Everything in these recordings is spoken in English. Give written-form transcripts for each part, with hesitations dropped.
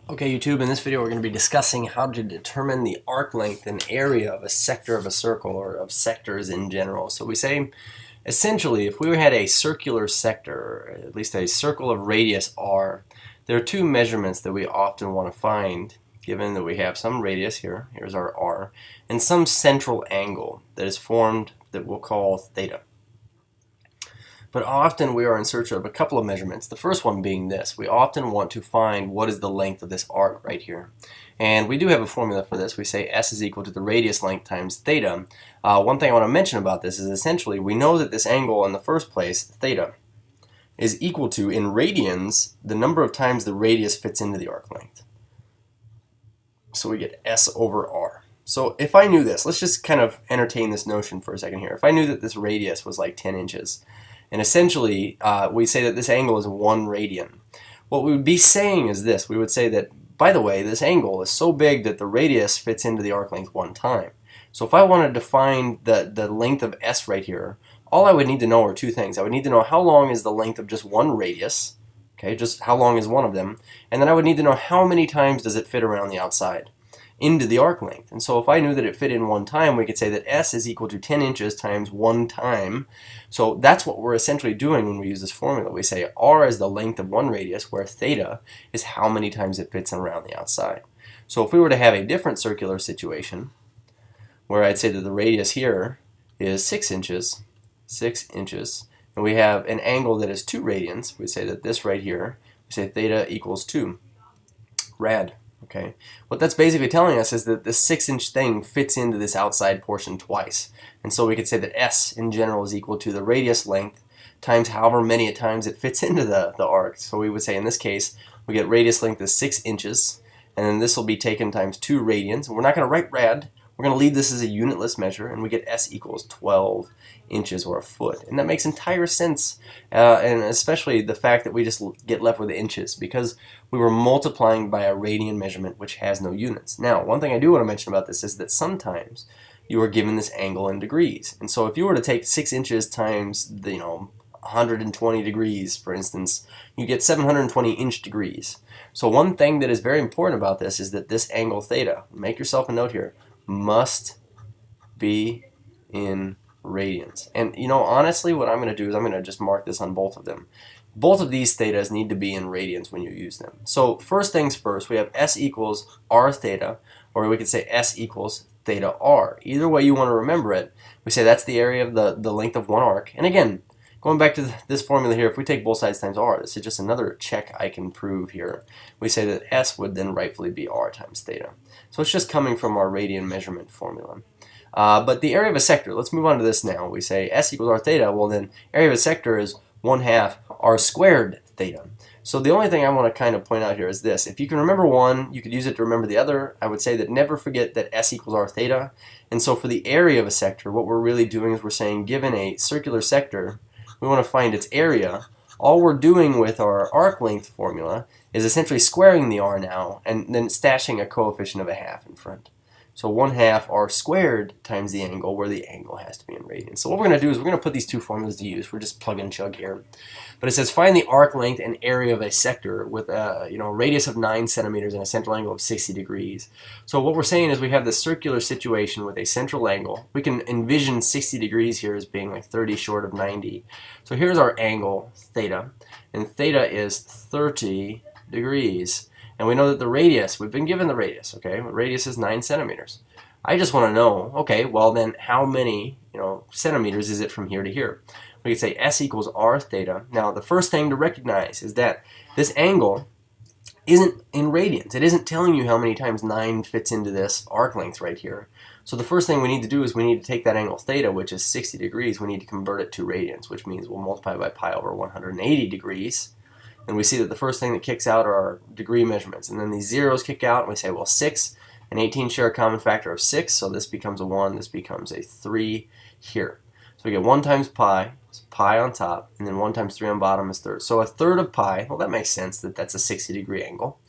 Okay, YouTube, in this video we're going to be discussing how to determine the arc length and area of a sector of a circle, or of sectors in general. So we say, essentially, if we had a circular sector, or at least a circle of radius r, there are two measurements that we often want to find, given that we have some radius here, here's our r, and some central angle that is formed that we'll call theta. But often we are in search of a couple of measurements. The first one being this. We often want to find what is the length of this arc right here. And we do have a formula for this. We say S is equal to the radius length times theta. One thing I want to mention about this is essentially we know that this angle in the first place, theta, is equal to, in radians, the number of times the radius fits into the arc length. So we get S over R. So if I knew this, let's just kind of entertain this notion for a second here. If I knew that this radius was like 10 inches, and essentially, we say that this angle is 1 radian. What we would be saying is this. We would say that, by the way, this angle is so big that the radius fits into the arc length 1 time. So if I wanted to find the length of S right here, all I would need to know are two things. I would need to know how long is the length of just one radius, okay, just how long is one of them, and then I would need to know how many times does it fit around the outside into the arc length. And so if I knew that it fit in 1 time, we could say that S is equal to 10 inches times 1 time. So that's what we're essentially doing when we use this formula. We say R is the length of one radius, where theta is how many times it fits around the outside. So if we were to have a different circular situation, where I'd say that the radius here is 6 inches, and we have an angle that is 2 radians, we say that this right here, we say theta equals 2 rad. Okay, what that's basically telling us is that this 6-inch thing fits into this outside portion twice. And so we could say that S in general is equal to the radius length times however many times it fits into the arc. So we would say in this case, we get radius length is 6 inches, and then this will be taken times 2 radians. And we're not going to write rad. We're going to leave this as a unitless measure, and we get S equals 12 inches, or a foot. And that makes entire sense, and especially the fact that we just get left with inches, because we were multiplying by a radian measurement which has no units. Now, one thing I do want to mention about this is that sometimes you are given this angle in degrees. And so if you were to take 6 inches times the, 120 degrees, for instance, you get 720 inch degrees. So one thing that is very important about this is that this angle theta, make yourself a note here, must be in radians. And honestly, what I'm going to do is I'm going to just mark this on both of them. Both of these thetas need to be in radians when you use them. So first things first, we have S equals R theta, or we could say S equals theta R. Either way you want to remember it, we say that's the area of the length of one arc. And again, going back to this formula here, if we take both sides times R, this is just another check I can prove here. We say that S would then rightfully be R times theta. So it's just coming from our radian measurement formula. But the area of a sector, let's move on to this now. We say S equals R theta, well then area of a sector is 1/2 R squared theta. So the only thing I want to kind of point out here is this. If you can remember one, you could use it to remember the other. I would say that never forget that S equals R theta. And so for the area of a sector, what we're really doing is we're saying given a circular sector, we want to find its area. All we're doing with our arc length formula is essentially squaring the R now and then stashing a coefficient of 1/2 in front. So 1/2 R squared times the angle, where the angle has to be in radians. So what we're going to do is we're going to put these two formulas to use. We're just plug and chug here. But it says find the arc length and area of a sector with a radius of 9 centimeters and a central angle of 60 degrees. So what we're saying is we have this circular situation with a central angle. We can envision 60 degrees here as being like 30 short of 90. So here's our angle, theta, and theta is 30 degrees. And we know that the radius, we've been given the radius, okay? The radius is 9 centimeters. I just want to know, okay, well then how many, centimeters is it from here to here? We could say S equals R theta. Now the first thing to recognize is that this angle isn't in radians. It isn't telling you how many times 9 fits into this arc length right here. So the first thing we need to do is we need to take that angle theta, which is 60 degrees, we need to convert it to radians, which means we'll multiply by pi over 180 degrees. And we see that the first thing that kicks out are our degree measurements. And then these zeros kick out, and we say, well, 6 and 18 share a common factor of 6, so this becomes a 1, this becomes a 3 here. So we get 1 times pi, it's pi on top, and then 1 times 3 on bottom is third. So a third of pi, well, that makes sense that that's a 60-degree angle,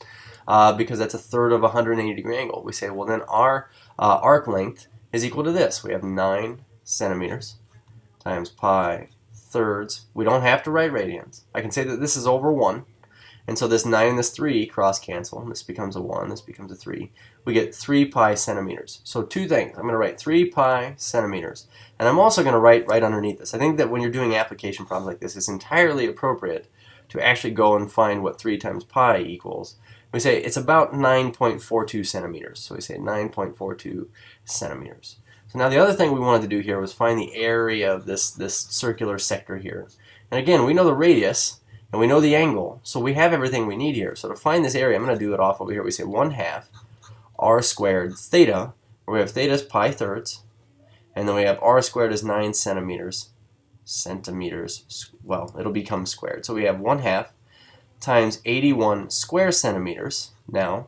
because that's a third of a 180-degree angle. We say, well, then our arc length is equal to this. We have 9 centimeters times pi thirds. We don't have to write radians. I can say that this is over 1, And so this 9 and this 3 cross cancel, and this becomes a 1, this becomes a 3. We get 3 pi centimeters. So two things. I'm going to write 3 pi centimeters. And I'm also going to write right underneath this. I think that when you're doing application problems like this, it's entirely appropriate to actually go and find what 3 times pi equals. We say it's about 9.42 centimeters. So we say 9.42 centimeters. So now the other thing we wanted to do here was find the area of this circular sector here. And again, we know the radius and we know the angle, so we have everything we need here. So to find this area, I'm going to do it off over here. We say 1/2 r squared theta, where we have theta is pi thirds, and then we have r squared is 9 centimeters. Well, it'll become squared. So we have 1/2 times 81 square centimeters now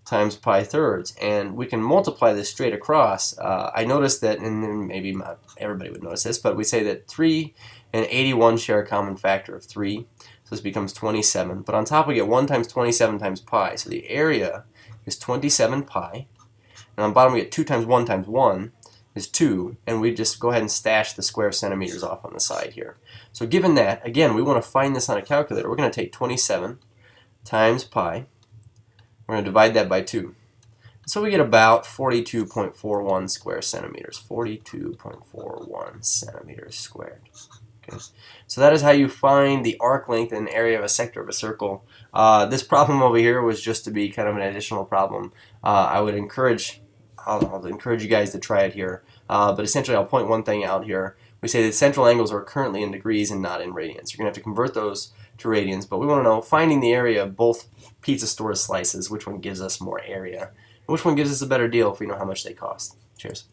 times pi thirds, and we can multiply this straight across. I noticed that, and maybe not everybody would notice this, but we say that 3 and 81 share a common factor of 3, so this becomes 27. But on top we get 1 times 27 times pi, so the area is 27 pi, and on bottom we get 2 times 1 is 2, and we just go ahead and stash the square centimeters off on the side here. So given that, again, we want to find this on a calculator. We're going to take 27 times pi. We're going to divide that by 2. So we get about 42.41 square centimeters. 42.41 centimeters squared. Okay. So that is how you find the arc length and area of a sector of a circle. This problem over here was just to be kind of an additional problem. I'll encourage you guys to try it here. But essentially, I'll point one thing out here. We say that central angles are currently in degrees and not in radians. You're going to have to convert those to radians, but we want to know, finding the area of both pizza store slices, which one gives us more area, and which one gives us a better deal if we know how much they cost. Cheers.